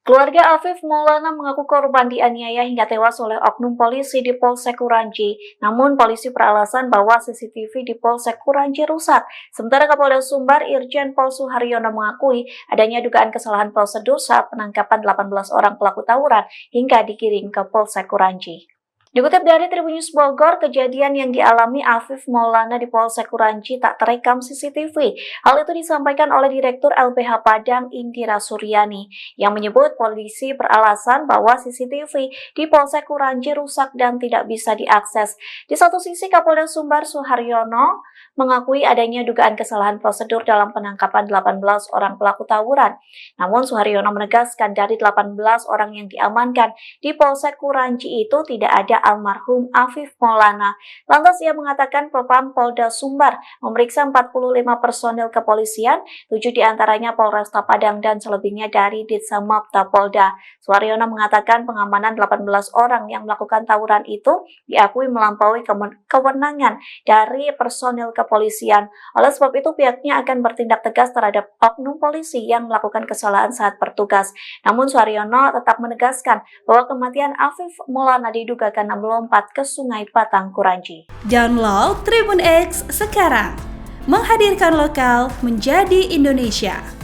Keluarga Afif Maulana mengaku korban dianiaya hingga tewas oleh oknum polisi di Polsek Kuranji. Namun polisi beralasan bahwa CCTV di Polsek Kuranji rusak. Sementara Kapolda Sumbar Irjen Pol Suharyono mengakui adanya dugaan kesalahan prosedur saat penangkapan 18 orang pelaku tawuran hingga dikirim ke Polsek Kuranji. Dikutip dari Tribun News Bogor, kejadian yang dialami Afif Maulana di Polsek Kuranji tak terekam CCTV. Hal itu disampaikan oleh Direktur LBH Padang Indira Suryani, yang menyebut polisi beralasan bahwa CCTV di Polsek Kuranji rusak dan tidak bisa diakses. Di satu sisi, Kapolda Sumbar Suharyono mengakui adanya dugaan kesalahan prosedur dalam penangkapan 18 orang pelaku tawuran. Namun Suharyono menegaskan dari 18 orang yang diamankan di Polsek Kuranji itu tidak ada almarhum Afif Maulana. Lantas ia mengatakan Propam Polda Sumbar memeriksa 45 personil kepolisian, 7 diantaranya Polresta Padang dan selebihnya dari Ditsamapta Polda. Suharyono mengatakan pengamanan 18 orang yang melakukan tawuran itu diakui melampaui kewenangan dari personil kepolisian. Oleh sebab itu pihaknya akan bertindak tegas terhadap oknum polisi yang melakukan kesalahan saat bertugas. Namun Suharyono tetap menegaskan bahwa kematian Afif Maulana diduga karena melompat ke Sungai Patang Kuranji. Download Tribun X sekarang, menghadirkan lokal menjadi Indonesia.